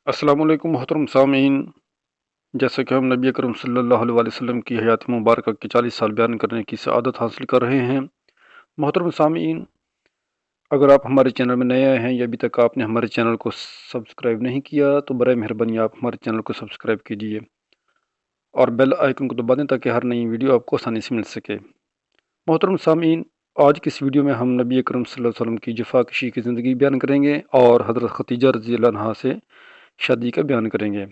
السلام علیکم محترم سامعین، جیسا کہ ہم نبی اکرم صلی اللہ علیہ وسلم کی حیات مبارکہ کے 40 سال بیان کرنے کی سعادت حاصل کر رہے ہیں۔ محترم سامعین، اگر آپ ہمارے چینل میں نئے آئے ہیں یا ابھی تک آپ نے ہمارے چینل کو سبسکرائب نہیں کیا تو برائے مہربانی آپ ہمارے چینل کو سبسکرائب کیجیے اور بیل آئیکن کو دبا دیں تاکہ ہر نئی ویڈیو آپ کو آسانی سے مل سکے۔ محترم سامعین، آج کی اس ویڈیو میں ہم نبی اکرم صلی اللہ علیہ وسلم کی جفا کشی کی زندگی بیان کریں گے اور حضرت خدیجہ رضی اللہ عنہا سے شادی کا بیان کریں گے۔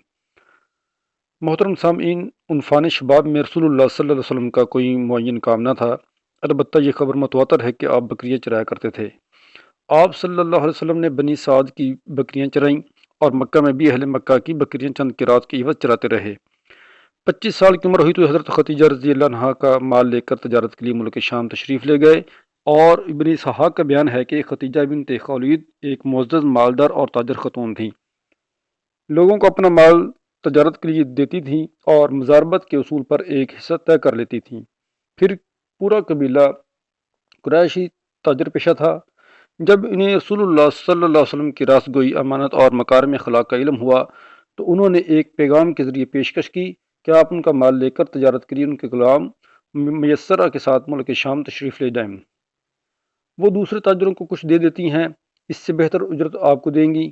محترم سامعین، عنفان شباب میں رسول اللہ صلی اللہ علیہ وسلم کا کوئی معین کام نہ تھا، البتہ یہ خبر متواتر ہے کہ آپ بکریاں چرایا کرتے تھے۔ آپ صلی اللہ علیہ وسلم نے بنی سعد کی بکریاں چرائیں اور مکہ میں بھی اہل مکہ کی بکریاں چند قرات کے عوض چراتے رہے۔ 25 سال کی عمر ہوئی تو حضرت خدیجہ رضی اللہ عنہا کا مال لے کر تجارت کے لیے ملک شام تشریف لے گئے، اور ابن اسحاق کا بیان ہے کہ خدیجہ بنت خویلد ایک معزز مالدار اور تاجر خاتون تھیں۔ لوگوں کو اپنا مال تجارت کے لیے دیتی تھیں اور مزاربت کے اصول پر ایک حصہ طے کر لیتی تھیں۔ پھر پورا قبیلہ قریشی تاجر پیشہ تھا۔ جب انہیں رسول اللہ صلی اللہ علیہ وسلم کی راست گوئی، امانت اور مکارم اخلاق کا علم ہوا تو انہوں نے ایک پیغام کے ذریعے پیشکش کی کہ آپ ان کا مال لے کر تجارت کے لیے ان کے غلام میسرہ کے ساتھ ملک شام تشریف لے جائیں۔ وہ دوسرے تاجروں کو کچھ دے دیتی ہیں، اس سے بہتر اجرت آپ کو دیں گی۔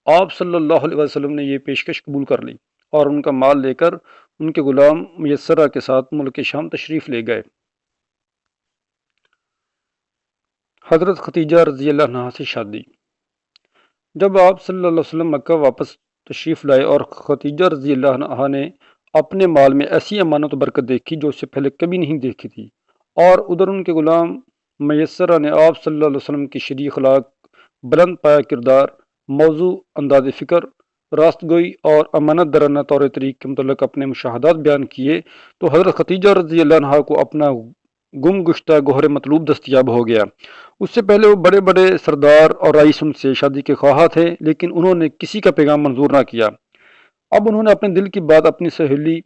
آپ صلی اللہ علیہ وسلم نے یہ پیشکش قبول کر لی اور ان کا مال لے کر ان کے غلام میسرہ کے ساتھ ملک شام تشریف لے گئے۔ حضرت خدیجہ رضی اللہ عنہا سے شادی۔ جب آپ صلی اللہ علیہ وسلم مکہ واپس تشریف لائے اور خدیجہ رضی اللہ عنہا نے اپنے مال میں ایسی امانت و برکت دیکھی جو اس سے پہلے کبھی نہیں دیکھی تھی، اور ادھر ان کے غلام میسرہ نے آپ صلی اللہ علیہ وسلم کی شریع اخلاق، بلند پایہ کردار، موضوع انداز فکر، راست گوئی اور امانت درانہ طور طریق کے متعلق اپنے مشاہدات بیان کیے تو حضرت خدیجہ رضی اللہ عنہا کو اپنا گم گشتہ گوہر مطلوب دستیاب ہو گیا۔ اس سے پہلے وہ بڑے بڑے سردار اور رئیس ان سے شادی کے خواہاں تھے، لیکن انہوں نے کسی کا پیغام منظور نہ کیا۔ اب انہوں نے اپنے دل کی بات اپنی سہیلی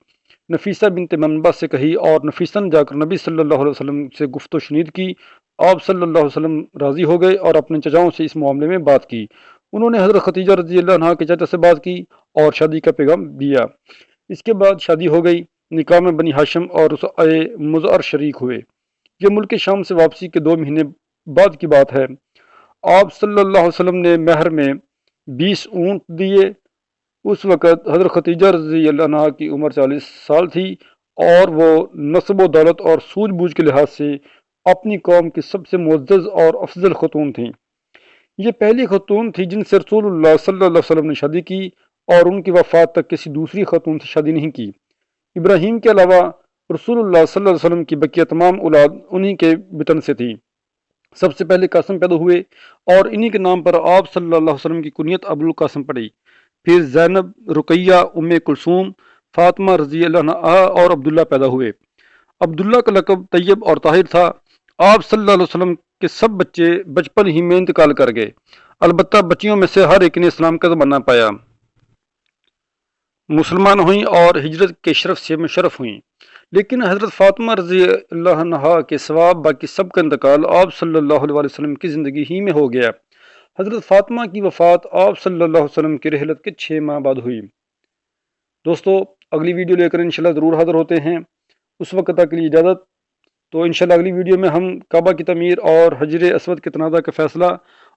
نفیسہ بنت منبع سے کہی اور نفیسہ نے جا کر نبی صلی اللہ علیہ وسلم سے گفت و شنید کی۔ آپ صلی اللہ علیہ وسلم راضی ہو گئے اور اپنے چچاؤں سے اس معاملے میں بات کی۔ انہوں نے حضرت خدیجہ رضی اللہ عنہا کے چچا سے بات کی اور شادی کا پیغام دیا۔ اس کے بعد شادی ہو گئی۔ نکاح میں بنی ہاشم اور مزعر شریک ہوئے۔ یہ ملک شام سے واپسی کے 2 مہینے بعد کی بات ہے۔ آپ صلی اللہ علیہ وسلم نے مہر میں 20 اونٹ دیے۔ اس وقت حضرت خدیجہ رضی اللہ عنہا کی عمر 40 سال تھی اور وہ نسب و دولت اور سوجھ بوجھ کے لحاظ سے اپنی قوم کی سب سے معزز اور افضل خاتون تھیں۔ یہ پہلی خاتون تھی جن سے رسول اللہ صلی اللہ علیہ وسلم نے شادی کی اور ان کی وفات تک کسی دوسری خاتون سے شادی نہیں کی۔ ابراہیم کے علاوہ رسول اللہ صلی اللہ علیہ وسلم کی بقیہ تمام اولاد انہی کے بطن سے تھی۔ سب سے پہلے قاسم پیدا ہوئے اور انہی کے نام پر آپ صلی اللہ علیہ وسلم کی کنیت ابو القاسم پڑی۔ پھر زینب، رقیہ، ام کلثوم، فاطمہ رضی اللہ عنہا اور عبداللہ پیدا ہوئے۔ عبداللہ کا لقب طیب اور طاہر تھا۔ آپ صلی اللہ علیہ وسلم کے سب بچے بچپن ہی میں انتقال کر گئے، البتہ بچیوں میں سے ہر ایک نے اسلام کا زمانہ پایا، مسلمان ہوئیں اور ہجرت کے شرف سے مشرف ہوئیں۔ لیکن حضرت فاطمہ رضی اللہ عنہا کے سوا باقی سب کا انتقال آپ صلی اللہ علیہ وسلم کی زندگی ہی میں ہو گیا۔ حضرت فاطمہ کی وفات آپ صلی اللہ علیہ وسلم کی رحلت کے 6 ماہ بعد ہوئی۔ دوستو، اگلی ویڈیو لے کر انشاءاللہ ضرور حاضر ہوتے ہیں۔ اس وقت تک کے لیے اجازت۔ تو انشاءاللہ اگلی ویڈیو میں ہم کعبہ کی تعمیر اور حجر اسود کے تنازع کا فیصلہ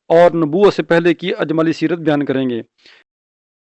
اور نبوت سے پہلے کی اجمالی سیرت بیان کریں گے۔